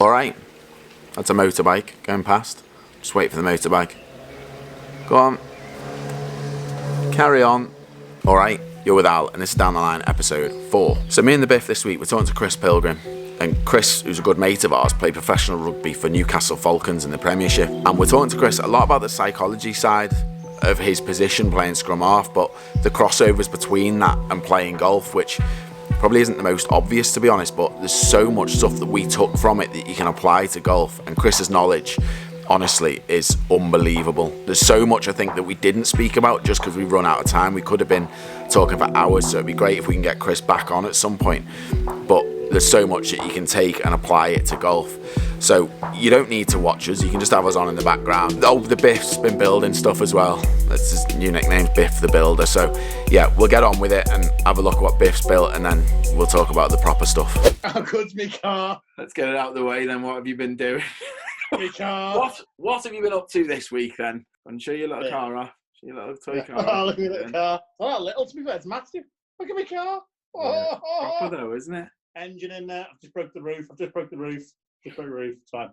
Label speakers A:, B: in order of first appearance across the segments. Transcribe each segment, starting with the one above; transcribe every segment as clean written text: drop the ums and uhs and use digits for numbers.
A: Alright, that's a motorbike going past. Just wait for the motorbike. Go on. Carry on. Alright, you're with Al, and this is Down the Line, episode 4. So me and the Biff this week, we're talking to CHRIS Pilgrim. And Chris, who's a good mate of ours, played professional rugby for Newcastle Falcons in the Premiership. And we're talking to Chris a lot about the psychology side of his position playing Scrum Half, but the crossovers between that and playing golf, which probably isn't the most obvious, to be honest, but there's so much stuff that we took from it that you can apply to golf. And Chris's knowledge, honestly, is unbelievable. There's so much, I think, that we didn't speak about just because we run out of time. We could have been talking for hours, so it'd be great if we can get Chris back on at some point. But there's so much that you can take and apply it to golf. So you don't need to watch us, you can just have us on in the background. Oh, the Biff's been building stuff as well. That's his new nickname, Biff the Builder. So yeah, we'll get on with it and have a look at what Biff's built, and then we'll talk about the proper stuff.
B: How good's me car?
A: Let's get it out of the way then. What have you been doing?
B: Me car.
A: What have you been up to this week then? And show your little car off. Show your little toy car.
B: Oh, look at my little car. It's not little, to be fair, it's massive. Look at me car.
A: Yeah, proper though, isn't it?
B: Engine in there. I've just broke the roof. It's fine.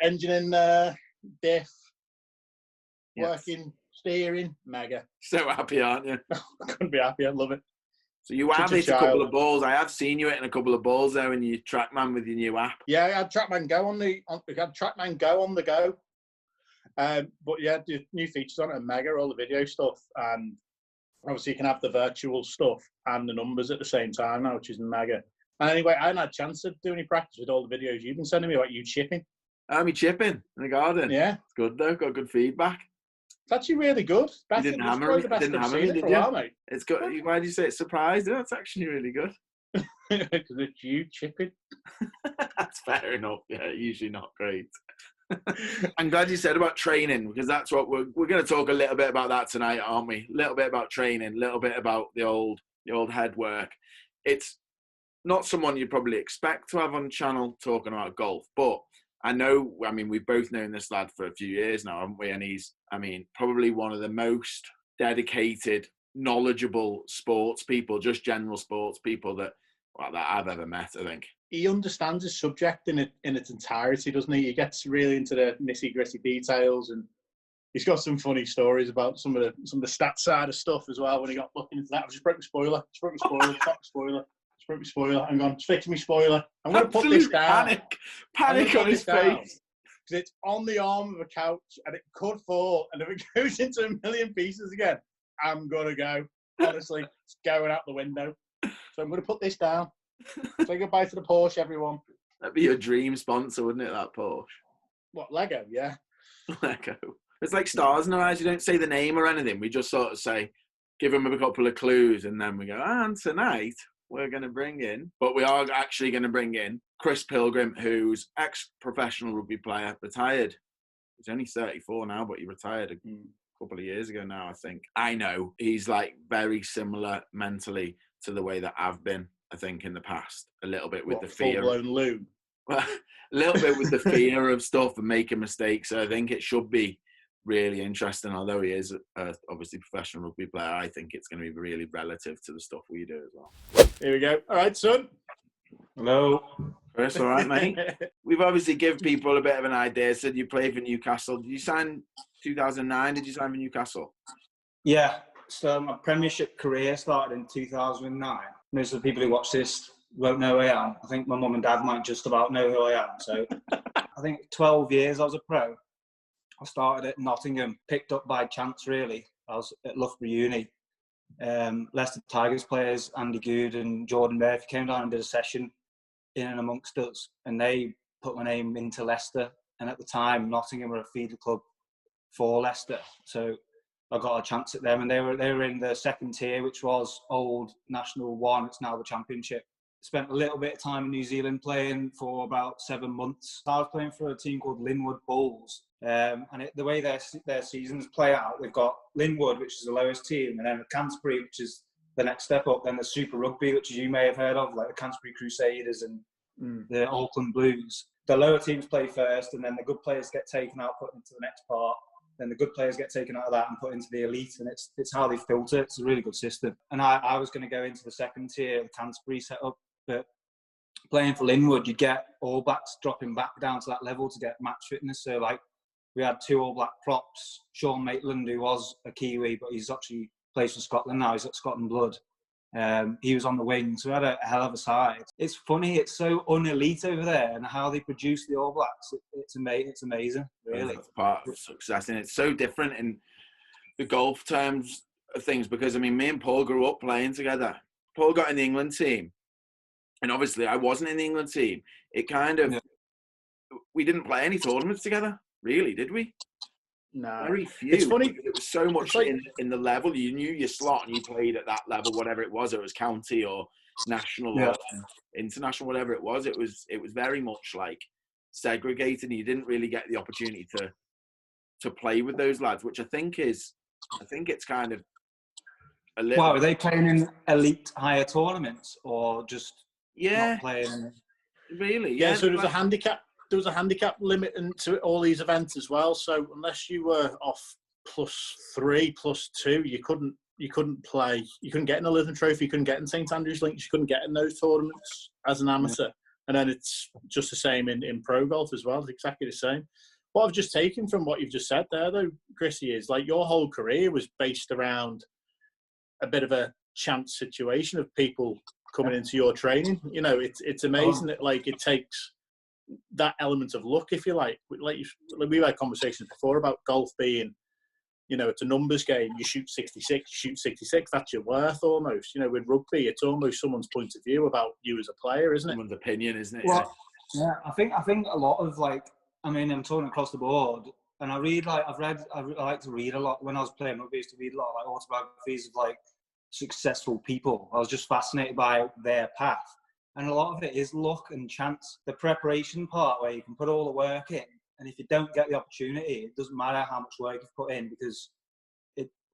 B: Engine in there. Biff.
A: Yes.
B: Working. Steering. Mega.
A: So happy, aren't you?
B: I couldn't be happy. I love it.
A: So you have hit a couple of balls. I have seen you hitting a couple of balls though in your TrackMan with your new app.
B: Yeah, I had TrackMan Go on the go. But yeah, the new features on it are mega, all the video stuff, and obviously you can have the virtual stuff and the numbers at the same time now, which is mega. And anyway, I hadn't had a chance to do any practice with all the videos you've been sending me about you chipping.
A: Me chipping in the garden.
B: Yeah.
A: It's good though, got good feedback.
B: It's actually really good.
A: You didn't hammer me, did you?
B: Mate.
A: It's good. Why did you say it's surprised? Yeah, it's actually really good.
B: Because it's you chipping.
A: That's fair enough. Yeah, usually not great. I'm glad you said about training, because that's what we're going to talk a little bit about that tonight, aren't we? A little bit about training, a little bit about the old head work. It's not someone you'd probably expect to have on the channel talking about golf, but we've both known this lad for a few years now, haven't we? And he's, probably one of the most dedicated, knowledgeable sports people, just general sports people that I've ever met, I think. He
B: understands his subject in its entirety, doesn't he? He gets really into the nitty-gritty details, and he's got some funny stories about some of the stats side of stuff as well. When he got looking into that, I just broke my spoiler. Broke my spoiler. I'm going to fix my spoiler. I'm going to put this down.
A: Panic on his face.
B: Because it's on the arm of a couch and it could fall. And if it goes into a million pieces again, I'm going to go. Honestly, it's going out the window. So I'm going to put this down. Say goodbye to the Porsche, everyone.
A: That'd be your dream sponsor, wouldn't it, that Porsche?
B: What, Lego? Yeah.
A: Lego. It's like stars in our eyes. You don't say the name or anything. We just sort of say, give them a couple of clues, and then we go, and tonight we're going to bring in, but we are actually going to bring in CHRIS Pilgrim, who's ex-professional rugby player, retired. He's only 34 now, but he retired a couple of years ago now, I think. I know he's like very similar mentally to the way that I've been, I think, in the past. A little bit with the fear.
B: Full-blown loon?
A: Well, a little bit with the fear of stuff and making mistakes. So I think it should be really interesting. Although he is obviously a professional rugby player, I think it's going to be really relative to the stuff we do as well.
B: Here we go. All right, son.
C: Hello.
A: Chris, all right, mate? We've obviously given people a bit of an idea. Said you played for Newcastle. Did you sign 2009? Did you sign for Newcastle?
C: Yeah. So my Premiership career started in 2009. Most of the people who watch this won't know who I am. I think my mum and dad might just about know who I am. So I think 12 years I was a pro. I started at Nottingham, picked up by chance really. I was at Loughborough Uni. Leicester Tigers players, Andy Good and Jordan Murphy, came down and did a session in and amongst us, and they put my name into Leicester. And at the time, Nottingham were a feeder club for Leicester, so I got a chance at them. And they were in the second tier, which was old National 1. It's now the Championship. Spent a little bit of time in New Zealand playing for about 7 months. I was playing for a team called Linwood Bulls. The way their seasons play out, they've got Linwood, which is the lowest team, and then Canterbury, which is the next step up. Then the Super Rugby, which you may have heard of, like the Canterbury Crusaders and the Auckland Blues. The lower teams play first, and then the good players get taken out, put into the next part. Then the good players get taken out of that and put into the elite, and it's how they filter. It's a really good system. And I was going to go into the second tier, the Canterbury setup, but playing for Linwood, you'd get All Blacks dropping back down to that level to get match fitness. So like we had 2 All Black props. Sean Maitland, who was a Kiwi, but he's actually plays for Scotland now. He's got Scotland blood. He was on the wing, so we had a hell of a side. It's funny, it's so un-elite over there, and how they produce the All Blacks. It's amazing, really.
A: That's part of success, and it's so different in the golf terms of things, because I mean, me and Paul grew up playing together. Paul got in the England team, and obviously I wasn't in the England team. It kind of, we didn't play any tournaments together, really, did we?
B: No.
A: Very few.
B: It's funny.
A: It was so much like, in the level. You knew your slot and you played at that level, whatever it was. It was county or national or international, whatever it was. It was very much like segregated, and you didn't really get the opportunity to play with those lads, which I think it's kind of a little.
C: Wow, are they playing in elite higher tournaments or just not playing?
A: Really?
B: Yeah. So there's a handicap. There was a handicap limit to all these events as well. So unless you were off +3, +2, you couldn't play. You couldn't get in the Lytham Trophy. You couldn't get in St Andrews Links. You couldn't get in those tournaments as an amateur. And then it's just the same in pro golf as well. It's exactly the same. What I've just taken from what you've just said there, though, Chrissy, is like your whole career was based around a bit of a chance situation of people coming into your training. You know, it's amazing that like it takes that element of luck, if you like. We've had conversations before about golf being, you know, it's a numbers game. You shoot 66, that's your worth almost. You know, with rugby, it's almost someone's point of view about you as a player, isn't it?
A: Someone's opinion, isn't it?
C: Well, yeah, I think a lot of like, I mean, I'm talking across the board, and I like to read a lot. When I was playing rugby, I used to read a lot of like autobiographies of like successful people. I was just fascinated by their path. And a lot of it is luck and chance. The preparation part where you can put all the work in, and if you don't get the opportunity, it doesn't matter how much work you've put in, because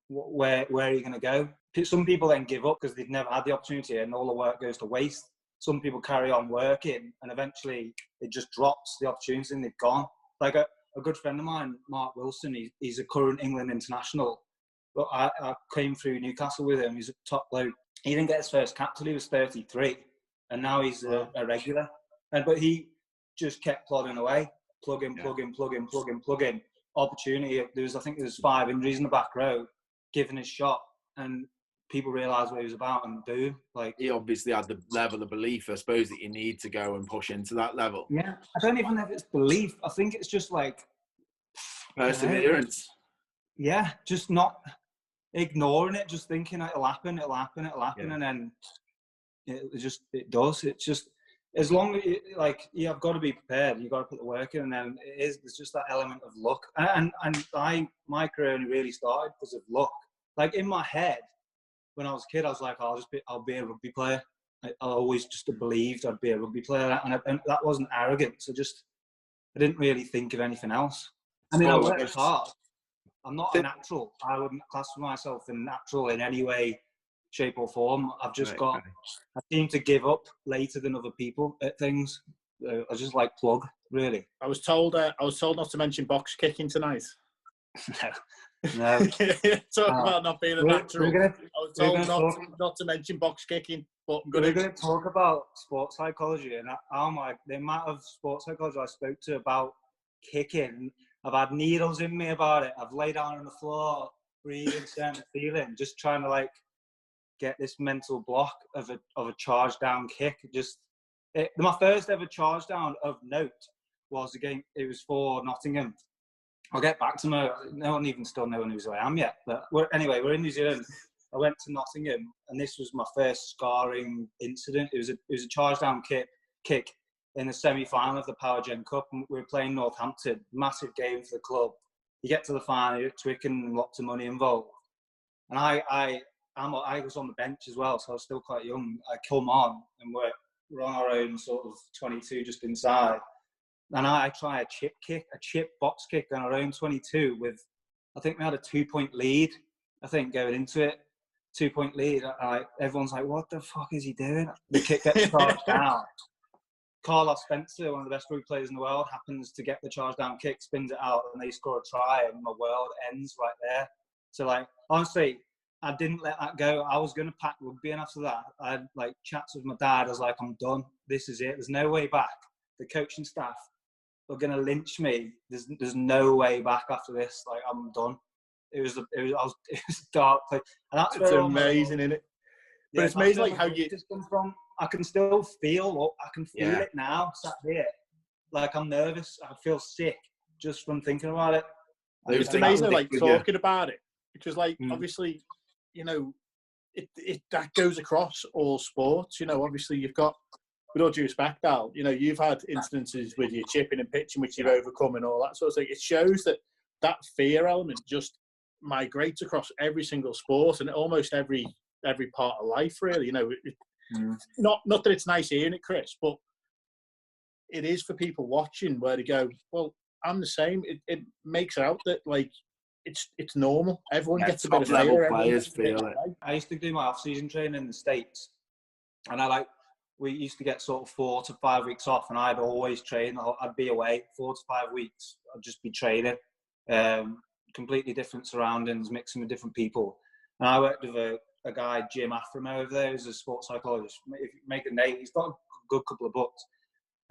C: where are you going to go? Some people then give up because they've never had the opportunity and all the work goes to waste. Some people carry on working and eventually it just drops the opportunity and they've gone. Like a good friend of mine, Mark Wilson, he's a current England international. But I came through Newcastle with him. He's a top bloke. He didn't get his first cap till he was 33. And now he's a regular. But he just kept plodding away, plug in. Opportunity. I think there was 5 injuries in the back row, giving his shot, and people realised what he was about, and boom. Like,
A: he obviously had the level of belief, I suppose, that you need to go and push into that level.
C: Yeah, I don't even know if it's belief. I think it's just like
A: perseverance.
C: Yeah, just not ignoring it, just thinking it'll happen, and then it does. It's just, as long as you've got to be prepared, you've got to put the work in, and then there's just that element of luck. And my career only really started because of luck. Like, in my head, when I was a kid, I was like, I'll be a rugby player. I always just believed I'd be a rugby player, and that wasn't arrogance. I didn't really think of anything else. I mean, I worked hard. I'm not a natural. I wouldn't classify myself as natural in any way, shape or form. I've just I seem to give up later than other people at things. I just like plug, really.
B: I was told not to mention box kicking tonight.
C: No.
B: Talk about not being a natural. I was told not to mention box kicking, but
C: we're going to talk about sports psychology, and the amount of sports psychologists I spoke to about kicking. I've had needles in me about it. I've laid down on the floor, breathing, certain feeling, just trying to get this mental block of a charge down kick. My first ever charge down of note was a game. It was for Nottingham. I'll get back to no one even still knows who I am yet. But we're in New Zealand. I went to Nottingham, and this was my first scarring incident. It was a charge down kick in the semi-final of the Power Gen Cup, and we were playing Northampton. Massive game for the club. You get to the final, you're Twickenham, lots of money involved. And I was on the bench as well, so I was still quite young. I come on, and we're on our own sort of 22 just inside. And I try a chip box kick on our own 22 with, I think we had a 2-point lead, going into it. 2-point lead. Everyone's like, what the fuck is he doing? The kick gets charged down. Carlos Spencer, one of the best rugby players in the world, happens to get the charge down kick, spins it out, and they score a try, and my world ends right there. So, honestly, I didn't let that go. I was going to pack rugby, and after that, I had like chats with my dad. I was like, I'm done. This is it. There's no way back. The coaching staff are going to lynch me. There's no way back after this. Like, I'm done. It was a dark place. And that's
B: it's amazing, isn't it? But it's amazing, like, how you
C: come from. I can still feel it now, sat here. Like, I'm nervous. I feel sick just from thinking about it.
B: It's amazing, like, talking about it. Because, like, obviously, you know, it that goes across all sports. You know, obviously, you've got, with all due respect, Al, you know, you've had instances with your chipping and pitching which you've overcome and all that sort of thing. It shows that fear element just migrates across every single sport and almost every part of life, really. You know, not that it's nice hearing it, Chris, but it is for people watching where they go, well, I'm the same. It makes it out that, like, it's normal. Everyone gets a bit of fear.
A: Players feel it.
C: I used to do my off-season training in the States, and we used to get sort of 4 to 5 weeks off, and I'd always train. I'd be away 4 to 5 weeks. I'd just be training, completely different surroundings, mixing with different people. And I worked with a guy, Jim Aframo, over there, who's a sports psychologist. If you make a name, he's got a good couple of books,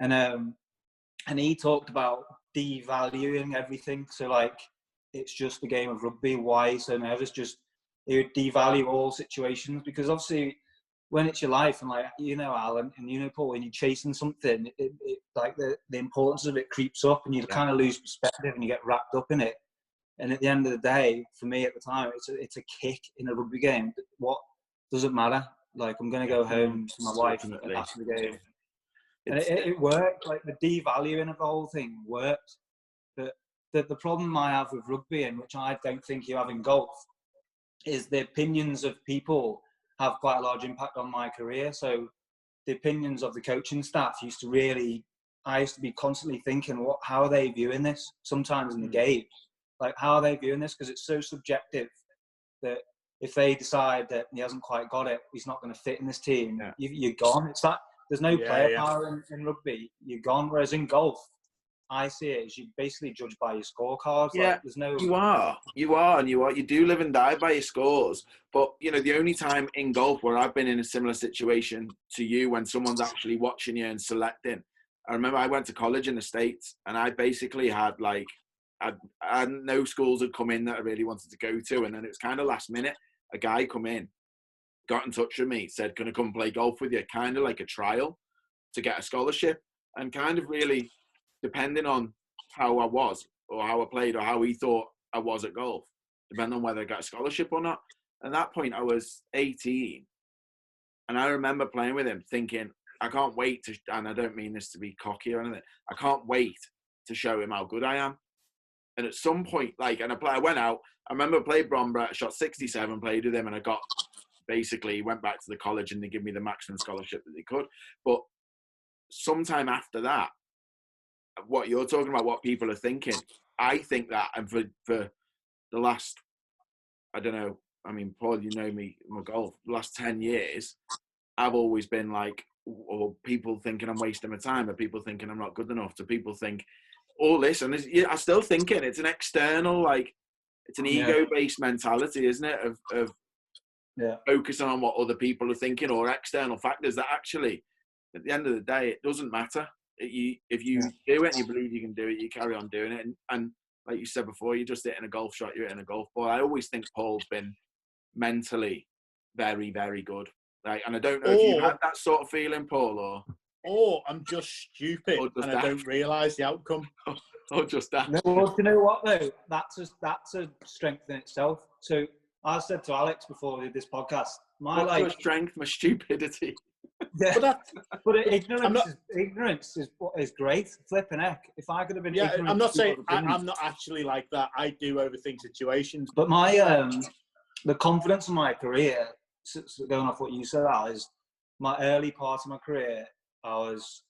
C: and he talked about devaluing everything. So, like, it's just a game of rugby. Why so nervous? It would devalue all situations, because obviously when it's your life, and like, you know, Alan, and you know, Paul, when you're chasing something, it like the importance of it creeps up, and you kind of lose perspective and you get wrapped up in it. And at the end of the day, for me at the time, it's a kick in a rugby game. What does it matter? Like, I'm going to go home to my wife after the game. And it worked. Like, the devaluing of the whole thing worked. But the problem I have with rugby, and which I don't think you have in golf, is the opinions of people have quite a large impact on my career. So the opinions of the coaching staff I used to be constantly thinking, how are they viewing this? Sometimes in the game, like, how are they viewing this? Because it's so subjective that if they decide that he hasn't quite got it, he's not going to fit in this team, you're gone. It's that there's no player power in rugby. You're gone. Whereas in golf, I see it as you basically judge by your scorecards.
A: Yeah,
C: like, there's no.
A: You do live and die by your scores. But, you know, the only time in golf where I've been in a similar situation to you, when someone's actually watching you and selecting. I remember I went to college in the States, and I basically had, like, I had no schools had come in that I really wanted to go to, and then it was kind of last minute. A guy come in, got in touch with me, said, "Can I come play golf with you?" Kind of like a trial to get a scholarship, and kind of really, depending on how I was or how I played or how he thought I was at golf, depending on whether I got a scholarship or not. At that point, I was 18, and I remember playing with him thinking, I can't wait to, and I don't mean this to be cocky or anything, I can't wait to show him how good I am. And at some point, like, and I went out, I remember I played Bromborough, shot 67, played with him, and I got, basically went back to the college and they gave me the maximum scholarship that they could. But sometime after that, what you're talking about, what people are thinking, I think that, and for the last, I don't know, I mean, Paul, you know me, my golf, the last 10 years, I've always been like, or people thinking I'm wasting my time, or people thinking I'm not good enough, to people think all this, and I still think it's an external, like, it's an ego-based mentality, isn't it, of focusing on what other people are thinking, or external factors that actually, at the end of the day, it doesn't matter. If you do it and you believe you can do it, you carry on doing it. And like you said before, you're just hitting a golf shot, you're hitting a golf ball. I always think Paul's been mentally very, very good. Like, and I don't know if you had that sort of feeling, Paul,
B: or I'm just stupid and I don't realise the outcome.
A: Or just that.
C: No, well, you know what though? That's a strength in itself. So I said to Alex before we did this podcast,
A: my strength, my stupidity.
C: Yeah, but ignorance is great. Flipping heck, if I could have been ignorant.
B: I'm not saying I'm not actually like that. I do overthink situations.
C: But my the confidence in my career, going off what you said, Al, is my early part of my career, I was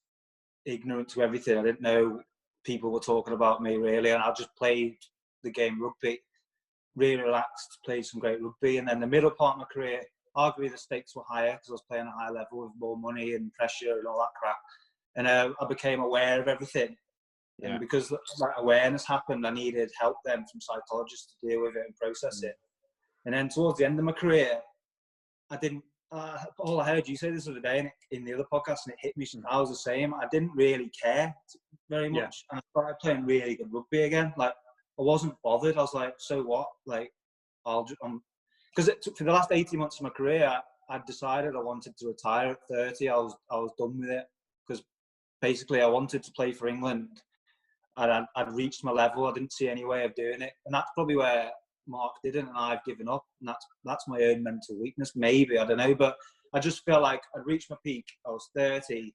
C: ignorant to everything. I didn't know people were talking about me really, and I just played the game rugby, really relaxed, played some great rugby. And then the middle part of my career, arguably the stakes were higher because I was playing at a high level with more money and pressure and all that crap. And I became aware of everything. Yeah. And because that awareness happened, I needed help then from psychologists to deal with it and process it. And then towards the end of my career, I didn't. All I heard you say this other day in the other podcast, and it hit me. I was the same. I didn't really care very much, and I started playing really good rugby again. Like, I wasn't bothered. I was like, so what? Like, because for the last 18 months of my career, I decided I wanted to retire at 30. I was done with it, because basically I wanted to play for England. I'd reached my level. I didn't see any way of doing it, and that's probably where Mark didn't, and I've given up. And that's my own mental weakness, maybe, I don't know. But I just feel like I'd reached my peak. I was 30. I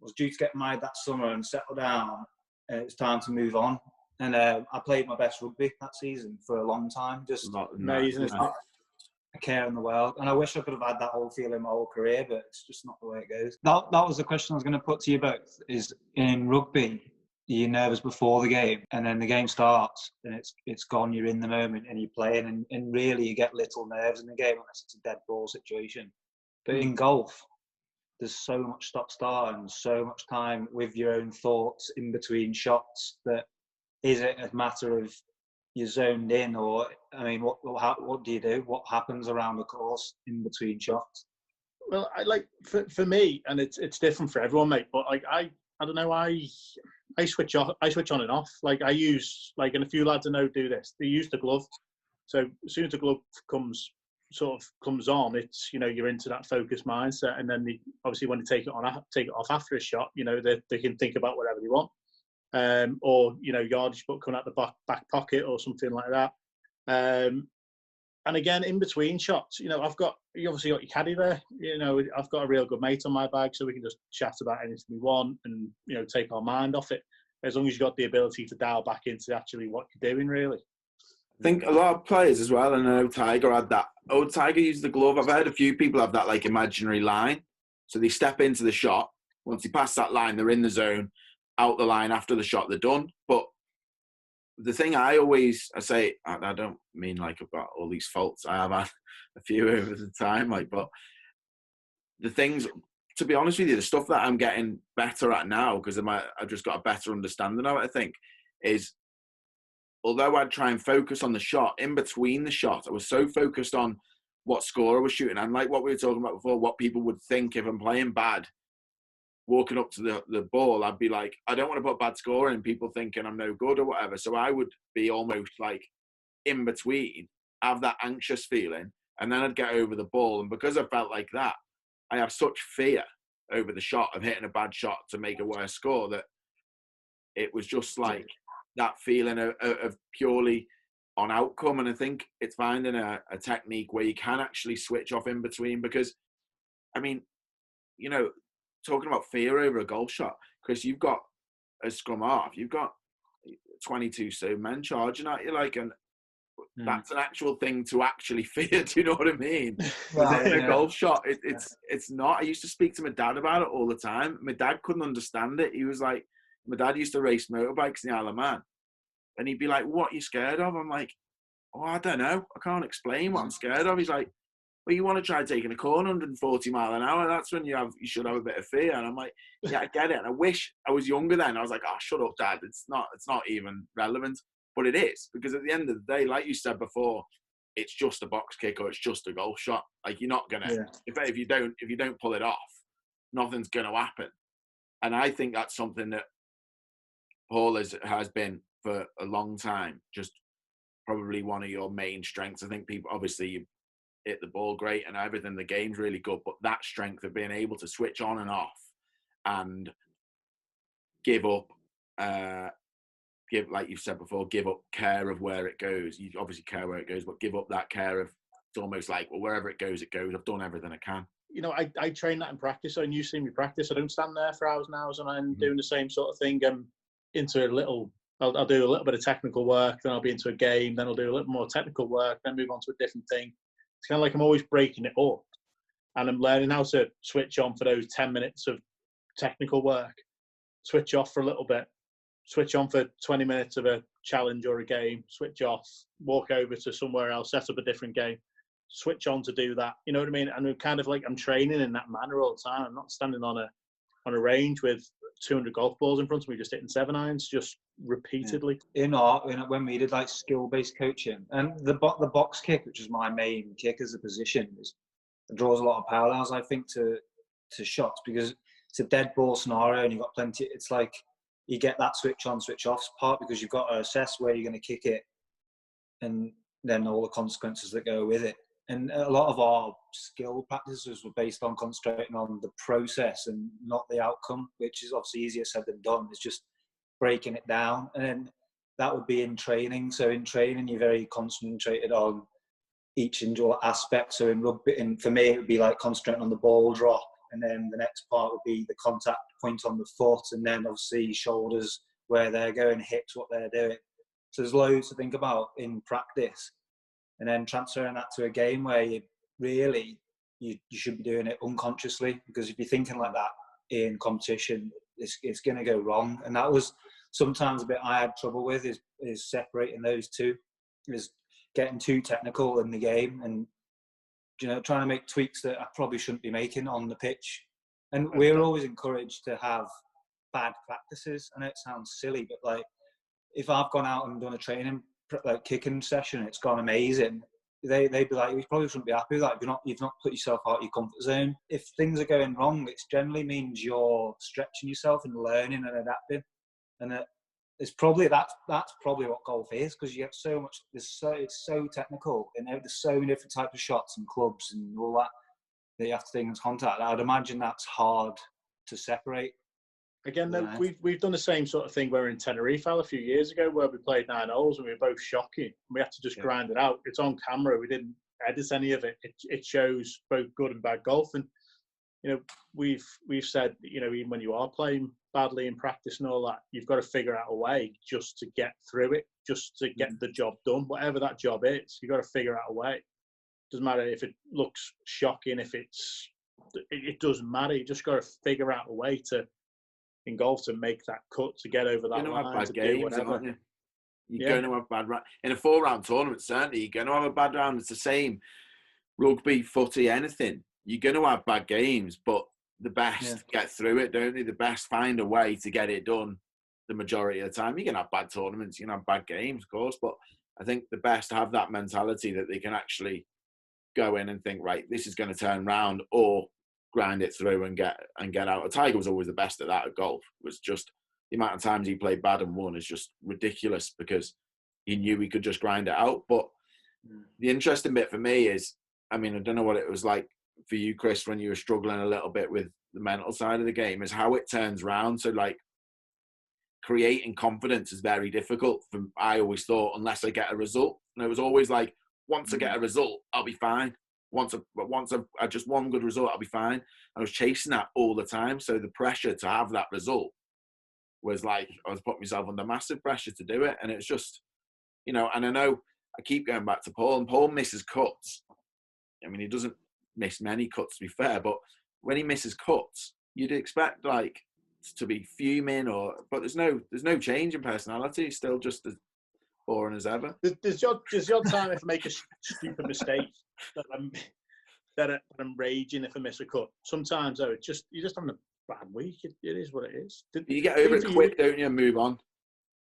C: was due to get married that summer and settle down, and it was time to move on. And I played my best rugby that season for a long time. Just
B: amazing, isn't it?
C: A care in the world. And I wish I could have had that whole feeling my whole career, but it's just not the way it goes. That was the question I was going to put to you both, is in rugby, you're nervous before the game, and then the game starts and it's gone, you're in the moment and you're playing, and really you get little nerves in the game unless it's a dead ball situation. But in golf, there's so much stop-start and so much time with your own thoughts in between shots, that is it a matter of you're zoned in, or, I mean, what do you do? What happens around the course in between shots?
B: Well, I like, for me, and it's different for everyone, mate, but like I don't know, I switch on and off. Like, I use, like, and a few lads I know do this, they use the glove. So as soon as the glove comes on, it's, you know, you're into that focused mindset, and then obviously when they take it off after a shot, you know, they can think about whatever they want, or, you know, yardage book coming out the back pocket or something like that. And again, in between shots, you know, you obviously got your caddy there. You know, I've got a real good mate on my bag, so we can just chat about anything we want and, you know, take our mind off it, as long as you've got the ability to dial back into actually what you're doing, really.
A: I think a lot of players as well, and I know Tiger had that. Oh, Tiger used the glove. I've heard a few people have that, like, imaginary line. So they step into the shot. Once they pass that line, they're in the zone. Out the line after the shot, they're done. But the thing I say, I don't mean like I've got all these faults. I have had a few over the time, like, but the things, to be honest with you, the stuff that I'm getting better at now, because I've just got a better understanding of it, I think, is, although I'd try and focus on the shot, in between the shot, I was so focused on what score I was shooting, and like what we were talking about before, what people would think if I'm playing bad. Walking up to the ball, I'd be like, I don't want to put bad score in, people thinking I'm no good or whatever. So I would be almost like in between, have that anxious feeling, and then I'd get over the ball. And because I felt like that, I have such fear over the shot of hitting a bad shot to make a worse score, that it was just like that feeling of purely on outcome. And I think it's finding a technique where you can actually switch off in between, because, I mean, you know, talking about fear over a goal shot, Chris, you've got a scrum half, you've got 22 men charging at you, like, and that's an actual thing to actually fear. Do you know what I mean?
C: Well,
A: a golf shot, it's not. I used to speak to my dad about it all the time. My dad couldn't understand it. He was like, my dad used to race motorbikes in the Isle of Man, and he'd be like, "What are you scared of?" I'm like, "Oh, I don't know. I can't explain what I'm scared of." He's like, "Well, you want to try taking a corner 140 mile an hour. That's when you should have a bit of fear." And I'm like, "Yeah, I get it." And I wish I was younger then. I was like, "Oh, shut up, Dad. It's not even relevant." But it is, because at the end of the day, like you said before, it's just a box kick or it's just a golf shot. Like, you're not gonna, if you don't pull it off, nothing's gonna happen. And I think that's something that Paul has been for a long time. Just probably one of your main strengths. I think people, obviously, you hit the ball great and everything, the game's really good, but that strength of being able to switch on and off and give up, like you've said before, give up care of where it goes. You obviously care where it goes, but give up that care of, it's almost like, well, wherever it goes, it goes. I've done everything I can. You know,
B: I train that in practice. So when you see me practice, I don't stand there for hours and hours, and I'm doing the same sort of thing. Into a little, I'll do a little bit of technical work, then I'll be into a game, then I'll do a little more technical work, then move on to a different thing. It's kind of like I'm always breaking it up, and I'm learning how to switch on for those 10 minutes of technical work, switch off for a little bit, switch on for 20 minutes of a challenge or a game, switch off, walk over to somewhere else, set up a different game, switch on to do that. You know what I mean? And I'm kind of like, I'm training in that manner all the time. I'm not standing on a range with 200 golf balls in front of me, just hitting 7-irons, just repeatedly.
C: When we did like skill-based coaching, and the box kick, which is my main kick as a position, it draws a lot of parallels, I think, to shots, because it's a dead ball scenario and you've got plenty. It's like you get that switch on, switch off part, because you've got to assess where you're going to kick it and then all the consequences that go with it. And a lot of our skill practices were based on concentrating on the process and not the outcome, which is obviously easier said than done. It's just breaking it down. And then that would be in training. So in training, you're very concentrated on each individual aspect. So in rugby, and for me, it would be like concentrating on the ball drop. And then the next part would be the contact point on the foot. And then obviously shoulders, where they're going, hips, what they're doing. So there's loads to think about in practice. And then transferring that to a game where you should be doing it unconsciously, because if you're thinking like that in competition, it's going to go wrong. And that was sometimes a bit I had trouble with, is separating those two, is getting too technical in the game and, you know, trying to make tweaks that I probably shouldn't be making on the pitch. And we're always encouraged to have bad practices. I know it sounds silly, but like if I've gone out and done a training like kicking session, it's gone amazing, they'd be like, you probably shouldn't be happy with that. You've not put yourself out of your comfort zone. If things are going wrong, it generally means you're stretching yourself and learning and adapting. And it's probably that's probably what golf is, because you have so much. It's so technical, and there's so many different types of shots and clubs and all that you have to take into contact. I'd imagine that's hard to separate.
B: Again, though, we've done the same sort of thing. We were in Tenerife a few years ago, where we played 9 holes and we were both shocking. We had to just grind it out. It's on camera. We didn't edit any of it. It shows both good and bad golf. And you know, we've said, you know, even when you are playing badly in practice and all that, you've got to figure out a way just to get through it, just to get the job done, whatever that job is. You've got to figure out a way. Doesn't matter if it looks shocking, it doesn't matter. You just got to figure out a way to, in golf, to make that cut, to get over that line,
A: bad
B: to
A: games,
B: do whatever.
A: You're going to have bad rounds. In a 4-round tournament, certainly, you're going to have a bad round. It's the same. Rugby, footy, anything. You're going to have bad games, but the best get through it, don't they? The best find a way to get it done the majority of the time. You're going to have bad tournaments, you're going to have bad games, of course, but I think the best have that mentality that they can actually go in and think, right, this is going to turn round, or grind it through and get out. Tiger was always the best at that at golf. It was just the amount of times he played bad and won is just ridiculous, because he knew he could just grind it out. But the interesting bit for me is, I mean, I don't know what it was like for you, Chris, when you were struggling a little bit with the mental side of the game, is how it turns round. So like creating confidence is very difficult I always thought, unless I get a result. And it was always like, once I get a result, I'll be fine. Once I just one good result, I'll be fine. I was chasing that all the time. So the pressure to have that result was like, I was putting myself under massive pressure to do it. And it's just, you know, and I know I keep going back to Paul, and Paul misses cuts. I mean, he doesn't miss many cuts, to be fair, but when he misses cuts, you'd expect like to be fuming, but there's no change in personality. He's still just as boring as ever.
B: There's the odd time if I make a stupid mistake that I'm raging if I miss a cut. Sometimes though, you're just having a bad week. It is what it is.
A: You get over it quick, don't you, and move on.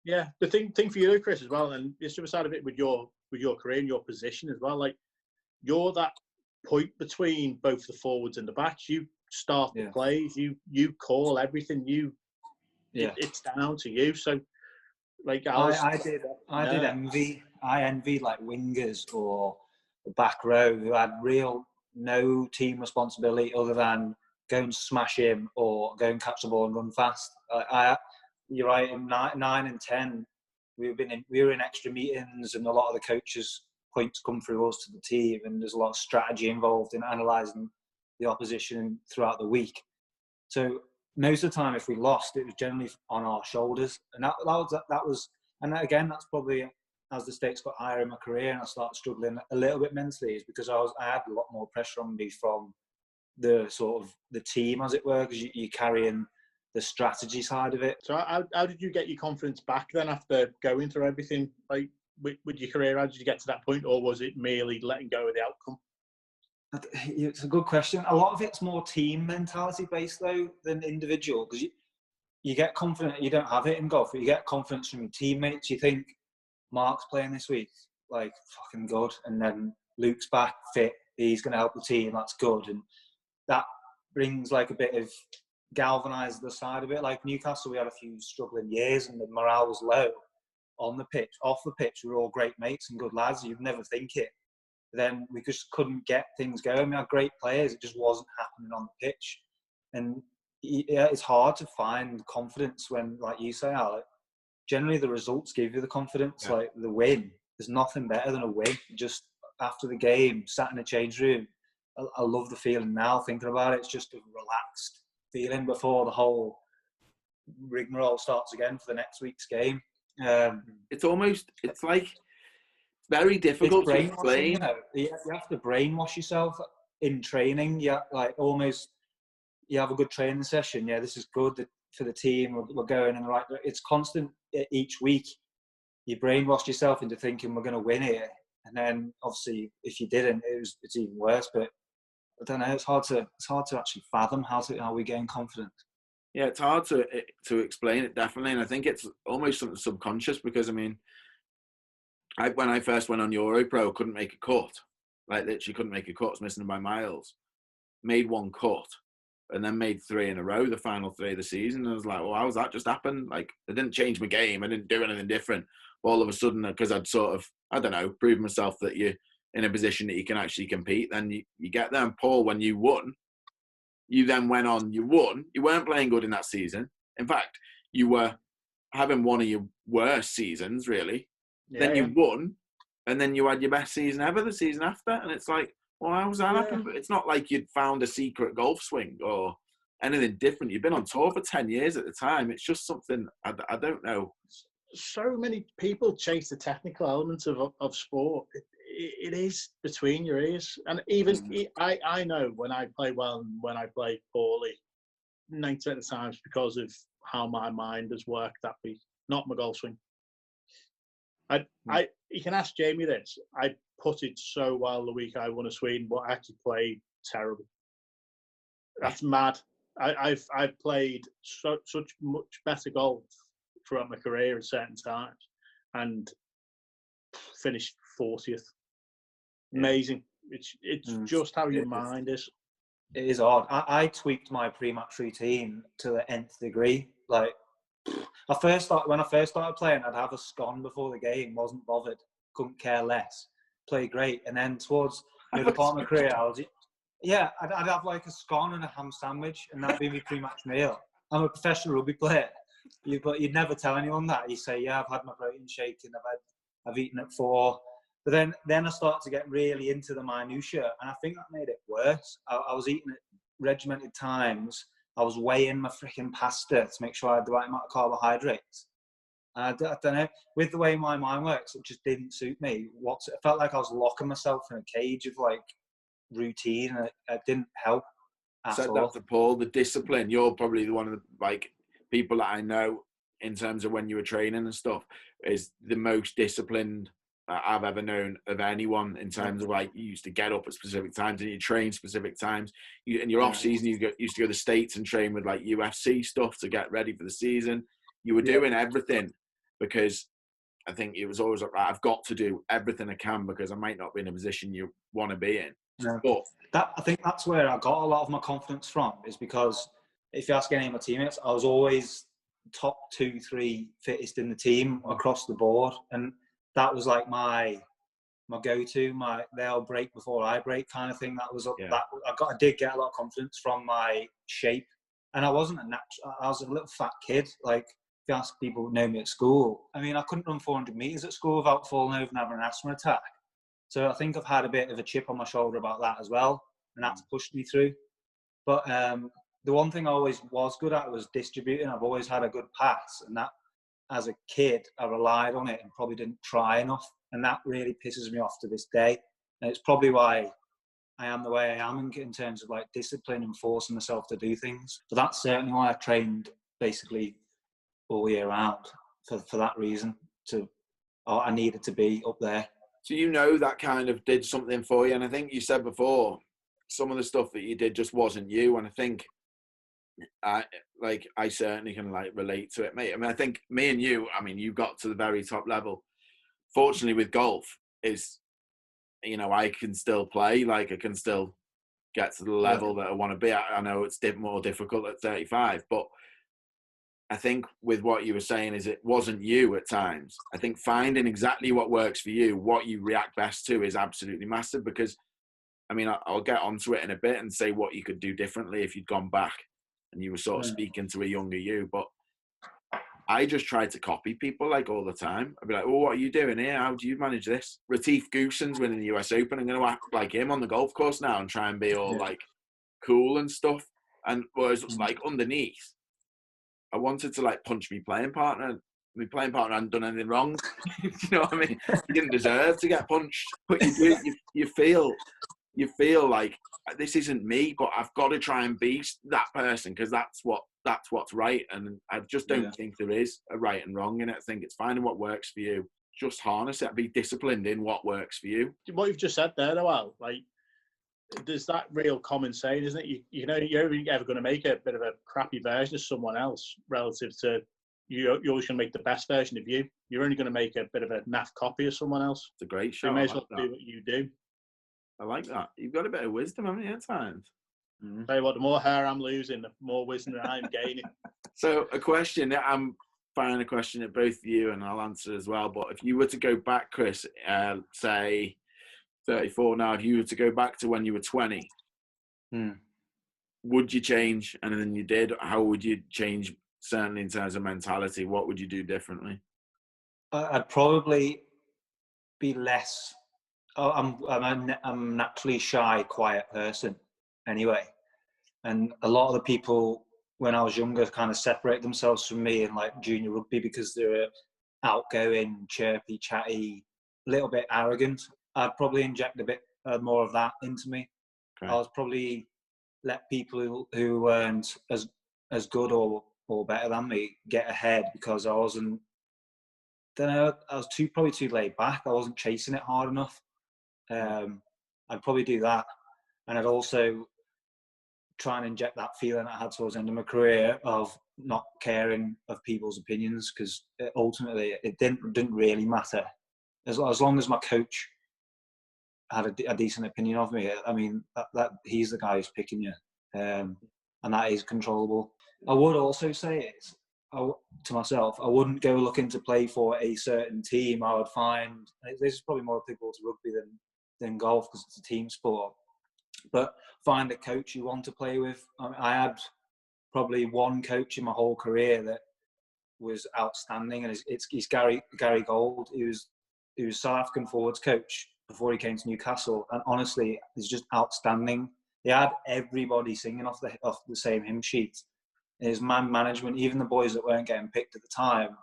B: Yeah, the thing for you, Chris, as well, and the other side of it with your career and your position as well. Like, you're that point between both the forwards and the backs. You start the plays. You call everything. It's down to you. So, like, I
C: envied like wingers or the back row who had no team responsibility other than go and smash him or go and catch the ball and run fast. You're right. In 9 and 10, we were in extra meetings, and a lot of the coaches' points come through us to the team, and there's a lot of strategy involved in analysing the opposition throughout the week. So most of the time, if we lost, it was generally on our shoulders, and that was, and again, that's probably as the stakes got higher in my career and I started struggling a little bit mentally, is because I had a lot more pressure on me from the sort of the team, as it were, because you're carrying the strategy side of it.
B: So how did you get your confidence back then after going through everything, like with your career? How did you get to that point, or was it merely letting go of the outcome?
C: It's a good question. A lot of it's more team mentality based though than individual, because you get confident. You don't have it in golf, but you get confidence from your teammates. You think Mark's playing this week, like fucking good, and then Luke's back fit. He's going to help the team. That's good, and that brings like a bit of galvanise the side a bit. Like Newcastle, we had a few struggling years, and the morale was low on the pitch. Off the pitch, we were all great mates and good lads. You'd never think it. Then we just couldn't get things going. We had great players. It just wasn't happening on the pitch. And yeah, it's hard to find confidence when, like you say, Alec, generally the results give you the confidence. Yeah. Like the win, there's nothing better than a win. Just after the game, sat in the change room, I love the feeling now thinking about it. It's just a relaxed feeling before the whole rigmarole starts again for the next week's game.
A: It's like very difficult to explain.
C: You know, you have to brainwash yourself in training. You have a good training session. Yeah, this is good for the team. We're going in the right direction. It's constant each week. You brainwash yourself into thinking we're going to win here, and then obviously if you didn't, it's even worse. But I don't know. It's hard to actually fathom how we gain confidence.
A: Yeah, it's hard to explain it, definitely, and I think it's almost something subconscious because I mean, when I first went on Europro, I couldn't make a cut. Like literally couldn't make a cut. I was missing by miles. Made one cut, and then made 3 in a row, the final 3 of the season. And I was like, well, how's that just happened? Like, I didn't change my game. I didn't do anything different. All of a sudden, because I'd sort of, I don't know, proved myself that you're in a position that you can actually compete, then you get there. And Paul, when you won, you then went on, you won. You weren't playing good in that season. In fact, you were having one of your worst seasons, really. Yeah, then you won, and then you had your best season ever the season after. And it's like, well, how's that happen? But it's not like you'd found a secret golf swing or anything different. You've been on tour for 10 years at the time. It's just something, I don't know.
B: So many people chase the technical elements of sport. It is between your ears. And even I know when I play well and when I play poorly, 90% of the times because of how my mind has worked that week, not my golf swing. You can ask Jamie this. I putted so well the week I won a Sweden, but I actually played terrible. That's mad. I've played such much better golf throughout my career at certain times, and finished 40th. Amazing. It's just how your mind is.
C: It is odd. I tweaked my pre-match routine to the nth degree. Like when I first started playing, I'd have a scone before the game. Wasn't bothered. Couldn't care less. Played great. And then towards the part of my career, I'd have like a scone and a ham sandwich, and that'd be my pre-match meal. I'm a professional rugby player, but you'd never tell anyone that. You say, yeah, I've had my protein shake and I've eaten at 4. But then I started to get really into the minutiae, and I think that made it worse. I was eating at regimented times. I was weighing my freaking pasta to make sure I had the right amount of carbohydrates. I don't know. With the way my mind works, it just didn't suit me. It felt like I was locking myself in a cage of like routine, and it didn't help at all.
A: That to Paul, the discipline. You're probably one of the like people that I know in terms of when you were training and stuff is the most disciplined I've ever known of anyone in terms of like you used to get up at specific times and you train specific times. In your off season, you used to go to the States and train with like UFC stuff to get ready for the season. You were doing everything because I think it was always like, right, I've got to do everything I can because I might not be in a position you want to be in.
C: Yeah. But I think that's where I got a lot of my confidence from, is because if you ask any of my teammates, I was always top 2, 3 fittest in the team across the board, and that was like my go-to. They'll break before I break kind of thing. That was I did get a lot of confidence from my shape, and I wasn't a natural. I was a little fat kid. Like if you ask people who know me at school, I mean, I couldn't run 400 meters at school without falling over and having an asthma attack. So I think I've had a bit of a chip on my shoulder about that as well, and that's pushed me through. But the one thing I always was good at was distributing. I've always had a good pass, and that as a kid, I relied on it and probably didn't try enough. And that really pisses me off to this day. And it's probably why I am the way I am in terms of like discipline and forcing myself to do things. But that's certainly why I trained basically all year round for that reason. I needed to be up there.
A: So that kind of did something for you. And I think you said before, some of the stuff that you did just wasn't you. And I think I certainly can like relate to it, mate. I mean, I think me and you, I mean, you got to the very top level. Fortunately with golf is, you know, I can still play, like I can still get to the level that I want to be at. I know it's more difficult at 35, but I think with what you were saying is it wasn't you at times. I think finding exactly what works for you, what you react best to, is absolutely massive, because I mean, I'll get onto it in a bit and say what you could do differently if you'd gone back and you were sort of speaking to a younger you. But I just tried to copy people like all the time. I'd be like, "Oh, what are you doing here? How do you manage this?" Retief Goosen's winning the US Open. I'm going to act like him on the golf course now and try and be all like cool and stuff. And whereas like underneath, I wanted to like punch my playing partner. My playing partner hadn't done anything wrong. You know what I mean? He didn't deserve to get punched. But you feel like this isn't me, but I've got to try and be that person because that's what's right. And I just don't think there is a right and wrong in it. I think it's finding what works for you. Just harness it. Be disciplined in what works for you.
B: What you've just said there, though, Al, like, there's that real common saying, isn't it? You know, you're only ever going to make a bit of a crappy version of someone else relative to you're always going to make the best version of you. You're only going to make a bit of a naff copy of someone else.
A: It's a great show.
B: You may as well do what you do.
A: I like that. You've got a bit of wisdom, haven't you, at times?
B: Tell you what, the more hair I'm losing, the more wisdom that I'm gaining.
A: So a question, I'm firing a question at both of you and I'll answer as well. But if you were to go back, Chris, say 34 now, if you were to go back to when you were 20, would you change anything you did? How would you change, certainly in terms of mentality? What would you do differently?
C: I'd probably be less... I'm a naturally shy, quiet person anyway. And a lot of the people when I was younger kind of separate themselves from me in like junior rugby because they're outgoing, chirpy, chatty, a little bit arrogant. I'd probably inject a bit more of that into me. Okay. I was probably let people who weren't as good or better than me get ahead because I wasn't, I was probably too laid back. I wasn't chasing it hard enough. I'd probably do that. And I'd also try and inject that feeling I had towards the end of my career of not caring of people's opinions, because ultimately it didn't really matter. As long as my coach had a decent opinion of me, I mean, that he's the guy who's picking you, and that is controllable. I would also say to myself, I wouldn't go looking to play for a certain team. I would find, this is probably more applicable to rugby than golf because it's a team sport, but find a coach you want to play with. I had probably one coach in my whole career that was outstanding, and it's Gary Gold. He was South African forwards coach before he came to Newcastle, and honestly, he's just outstanding. He had everybody singing off the same hymn sheet. His man management, even the boys that weren't getting picked at the time,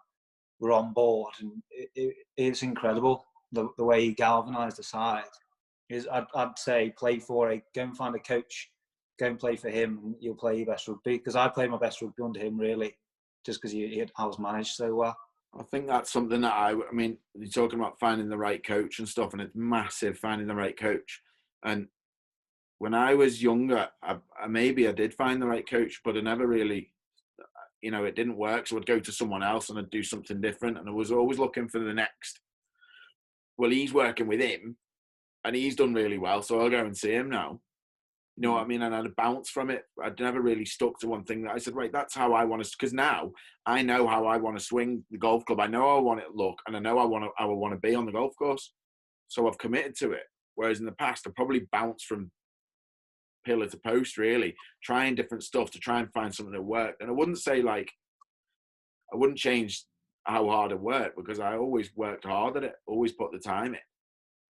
C: were on board, and it's incredible the way he galvanised the side. I'd say go and find a coach, go and play for him, and you'll play your best rugby. Because I played my best rugby under him, really, just because I was managed so well.
A: I think that's something that I mean, you're talking about finding the right coach and stuff, and it's massive finding the right coach. And when I was younger, maybe I did find the right coach, but I never really, it didn't work. So I'd go to someone else and I'd do something different. And I was always looking for the next, well, he's working with him and he's done really well, so I'll go and see him now. You know what I mean? And I'd bounce from it. I'd never really stuck to one thing. That I said, right, that's how I want to, because now I know how I want to swing the golf club. I know how I want it to look, and I know how I want to be on the golf course. So I've committed to it. Whereas in the past, I probably bounced from pillar to post, really, trying different stuff to try and find something that worked. And I wouldn't say I wouldn't change how hard I worked, because I always worked hard at it, always put the time in.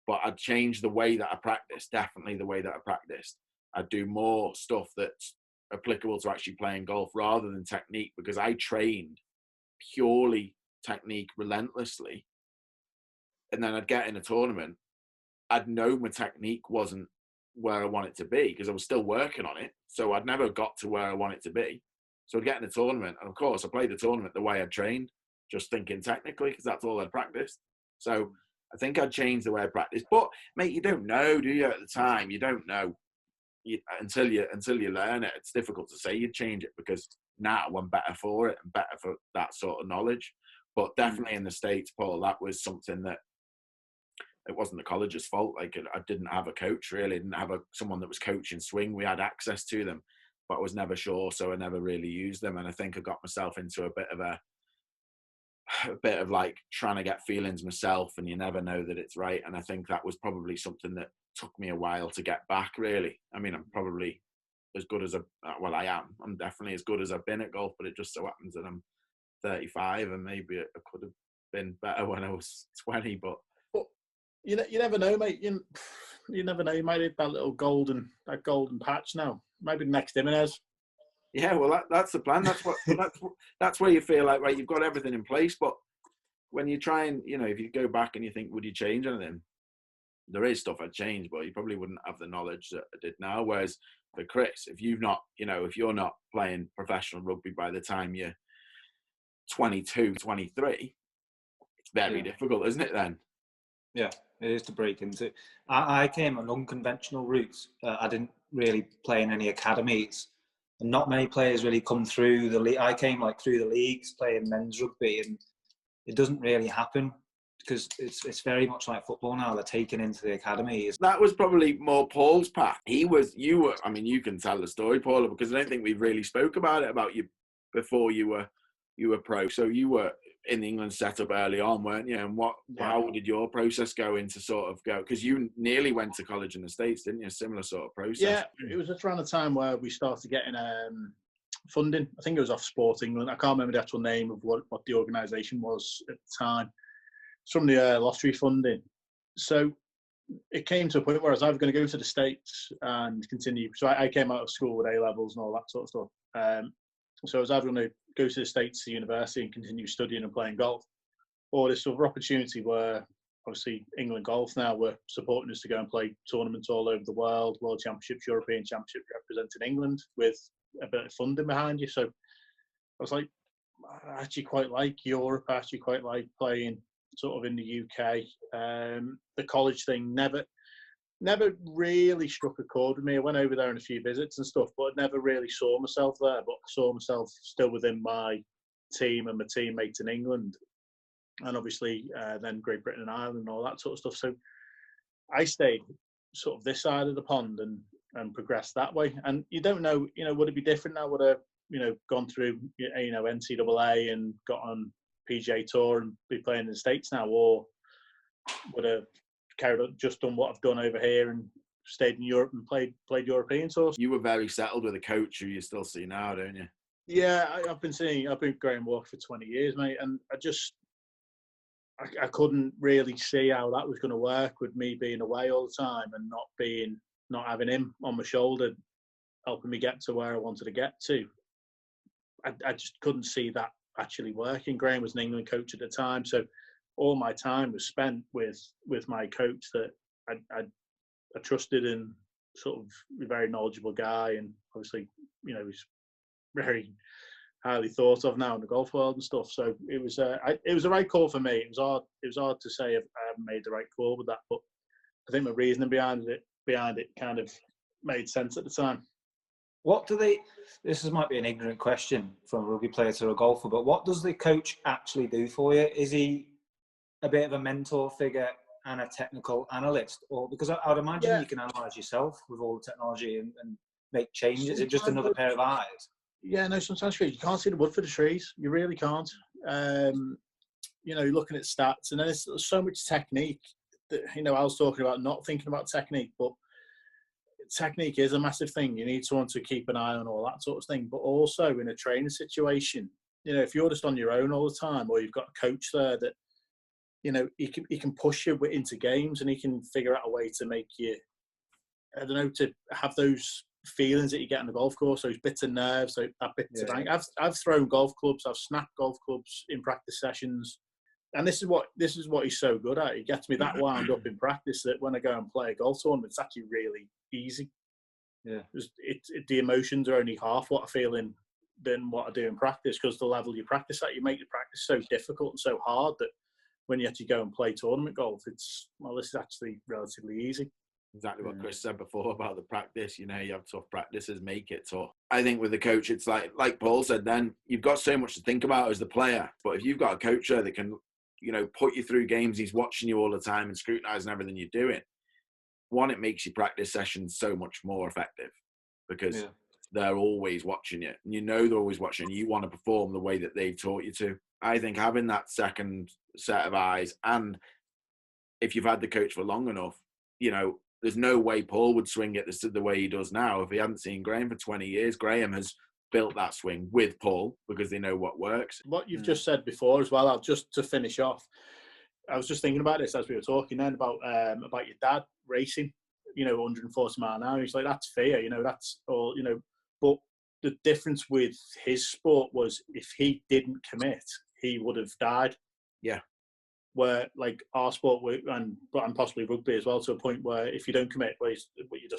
A: But I'd change the way that I practiced, definitely the way that I practiced. I'd do more stuff that's applicable to actually playing golf rather than technique, because I trained purely technique relentlessly. And then I'd get in a tournament, I'd know my technique wasn't where I want it to be because I was still working on it. So I'd never got to where I want it to be. So I'd get in a tournament, and of course I played the tournament the way I'd trained, just thinking technically, because that's all I'd practiced. So I think I'd change the way I practice. But mate, you don't know, do you? At the time, you don't know. until you learn it, it's difficult to say you'd change it, because now I'm better for it and better for that sort of knowledge. But definitely in the States, Paul, that was something that, it wasn't the college's fault. Like, I didn't have a coach, really. I didn't have someone that was coaching swing. We had access to them, but I was never sure, so I never really used them. And I think I got myself into a bit of like trying to get feelings myself, and you never know that it's right. And I think that was probably something that took me a while to get back, really. I mean, I'm probably as good as I am. I'm definitely as good as I've been at golf, but it just so happens that I'm 35, and maybe it could have been better when I was 20, but
B: you never know, mate. You never know. You might hit that golden patch now. Maybe next Jimenez.
A: Yeah, well, that's the plan. That's where you feel like, right, you've got everything in place, but when you try and, if you go back and you think, would you change anything? There is stuff I'd change, but you probably wouldn't have the knowledge that I did now. Whereas for Chris, if you're not playing professional rugby by the time you're 22, 23, it's very difficult, isn't it then?
C: Yeah, it is to break into. I came an unconventional route. I didn't really play in any academies, and not many players really come through the league. I came through the leagues playing men's rugby, and it doesn't really happen because it's very much like football now. They're taken into the academies.
A: That was probably more Paul's path. You were. I mean, you can tell the story, Paul, because I don't think we've really spoke about you before you were pro. So you were in the England setup early on, weren't you? And how did your process go into sort of go? Because you nearly went to college in the States, didn't you? A similar sort of process.
B: Yeah, it was just around the time where we started getting funding. I think it was off Sport England. I can't remember the actual name of what the organisation was at the time. It's from the lottery funding. So it came to a point where I was either going to go to the States and continue. So I came out of school with A-levels and all that sort of stuff. So I was either going to go to the States to university and continue studying and playing golf, or this other opportunity where obviously England Golf now were supporting us to go and play tournaments all over the world, World Championships, European Championship, representing England with a bit of funding behind you. So I was like, I actually quite like Europe. I actually quite like playing sort of in the UK. The college thing never really struck a chord with me. I went over there on a few visits and stuff, but I never really saw myself there. But I saw myself still within my team and my teammates in England, and obviously then Great Britain and Ireland and all that sort of stuff. So I stayed sort of this side of the pond and progressed that way. And you don't know, would it be different now? Would I, gone through, NCAA and got on PGA Tour and be playing in the States now, or would I carried on, just done what I've done over here and stayed in Europe and played European tours?
A: You were very settled with a coach who you still see now, don't you?
B: Yeah, I've been Graham Walker for 20 years, mate, and I couldn't really see how that was going to work with me being away all the time and not having him on my shoulder helping me get to where I wanted to get to. I just couldn't see that actually working. Graham was an England coach at the time, so all my time was spent with my coach that I trusted, and sort of a very knowledgeable guy, and obviously, he's very highly thought of now in the golf world and stuff. So it was the right call for me. It was hard to say I haven't made the right call with that, but I think my reasoning behind it kind of made sense at the time.
C: This might be an ignorant question from a rugby player to a golfer, but what does the coach actually do for you? Is he a bit of a mentor figure and a technical analyst? Or because I would imagine you can analyse yourself with all the technology and make changes. Is it just another pair of eyes?
B: Yeah, no, sometimes you can't see the wood for the trees. You really can't. You're looking at stats, and then there's so much technique that, I was talking about not thinking about technique, but technique is a massive thing. You need someone to keep an eye on all that sort of thing. But also in a training situation, if you're just on your own all the time, or you've got a coach there that, he can push you into games, and he can figure out a way to make you, to have those feelings that you get on the golf course, those bits of nerves, that bit of bang. I've thrown golf clubs, I've snapped golf clubs in practice sessions, and this is what he's so good at. He gets me that wound up in practice that when I go and play a golf tournament, it's actually really easy.
C: Yeah,
B: the emotions are only half what I feel than what I do in practice, because the level you practice at, you make the practice so difficult and so hard that when you actually go and play tournament golf, this is actually relatively easy.
A: Exactly what Chris said before about the practice. You have tough practices, make it tough. I think with the coach, it's like Paul said then, you've got so much to think about as the player. But if you've got a coach there that can, put you through games, he's watching you all the time and scrutinising everything you're doing. One, it makes your practice sessions so much more effective because they're always watching you. And they're always watching you. You want to perform the way that they've taught you to. I think having that second set of eyes, and if you've had the coach for long enough, there's no way Paul would swing it the way he does now. If he hadn't seen Graham for 20 years, Graham has built that swing with Paul because they know what works.
B: What you've just said before as well, just to finish off, I was just thinking about this as we were talking then about your dad racing, 140 mile an hour. He's like, that's fear, that's all, but the difference with his sport was if he didn't commit, he would have died.
A: Yeah.
B: Where like our sport and possibly rugby as well, to a point where if you don't commit, it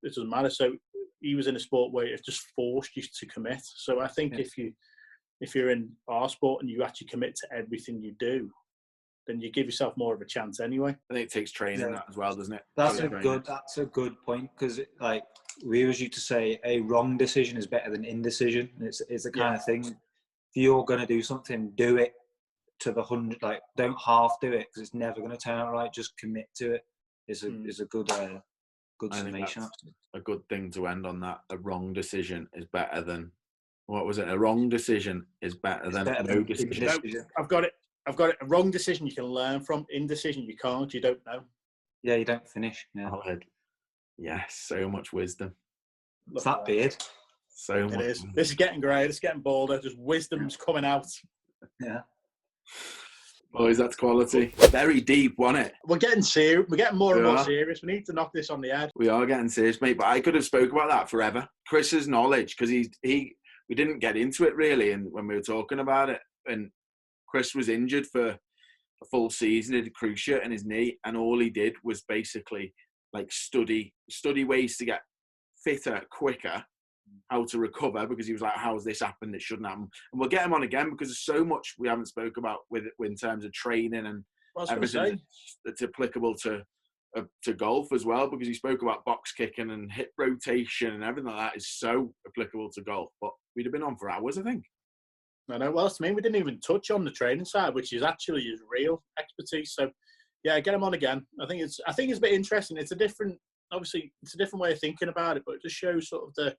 B: doesn't matter. So he was in a sport where it just forced you to commit. So I think if you're in our sport and you actually commit to everything you do, then you give yourself more of a chance anyway.
A: I think it takes training that as well, doesn't it?
C: That's a good point, because like we always used to say, a wrong decision is better than indecision. It's the kind of thing. If you're going to do something, do it to the 100. Like, don't half do it because it's never going to turn out right. Just commit to it. Is a good summation.
A: A good thing to end on that. A wrong decision is better than, what was it? A wrong decision is better than no decision.
B: No, I've got it. A wrong decision you can learn from. Indecision you can't. You don't know.
C: Yeah, you don't finish. Yeah.
A: Yes, so much wisdom.
C: It's that beard.
A: So much.
B: It is. This is getting grey. It's getting bolder. Just wisdom's coming out.
C: Yeah.
A: Boys, that's quality. Very deep, wasn't it?
B: We're getting serious. We're getting more and more serious. We need to knock this on the head.
A: We are getting serious, mate. But I could have spoke about that forever. Chris's knowledge, because we didn't get into it really, and when we were talking about it, and Chris was injured for a full season. He had a cruciate in his knee, and all he did was basically like study ways to get fitter, quicker, how to recover, because he was like, how's this happened? It shouldn't happen. And we'll get him on again because there's so much we haven't spoke about with in terms of training and everything that's applicable to golf as well, because he spoke about box kicking and hip rotation and everything like that is so applicable to golf. But we'd have been on for hours, I think.
B: I know. Well, I mean, we didn't even touch on the training side, which is actually his real expertise. So, yeah, get him on again. I think it's a bit interesting. It's a different way of thinking about it, but it just shows sort of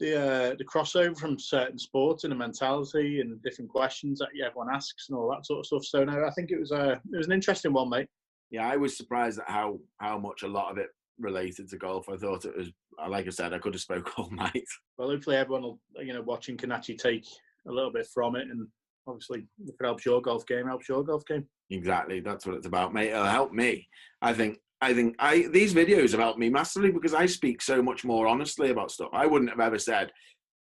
B: the crossover from certain sports and the mentality and different questions that everyone asks and all that sort of stuff. So, no, I think it was an interesting one, mate.
A: Yeah, I was surprised at how much a lot of it related to golf. I thought it was, like I said, I could have spoke all night. Well,
B: hopefully everyone will, watching can actually take a little bit from it, and obviously if it helps your golf game, helps your golf game.
A: Exactly, that's what it's about, mate. It'll help me. I think these videos have helped me massively because I speak so much more honestly about stuff. I wouldn't have ever said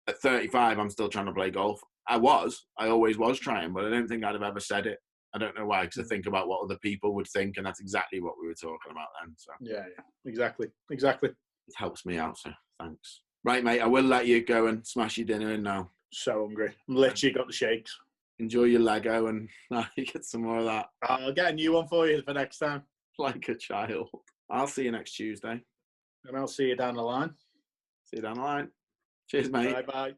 A: at 35 I'm still trying to play golf. I always was trying, but I don't think I'd have ever said it. I don't know why, because I think about what other people would think, and that's exactly what we were talking about then. So
B: yeah, exactly.
A: It helps me out, so thanks. Right, mate, I will let you go and smash your dinner in now.
B: So hungry. I'm literally got the shakes.
A: Enjoy your Lego and get some more of that.
B: I'll get a new one for you for next time.
A: Like a child. I'll see you next Tuesday.
B: And I'll see you down the line.
A: See you down the line. Cheers, mate.
B: Bye-bye.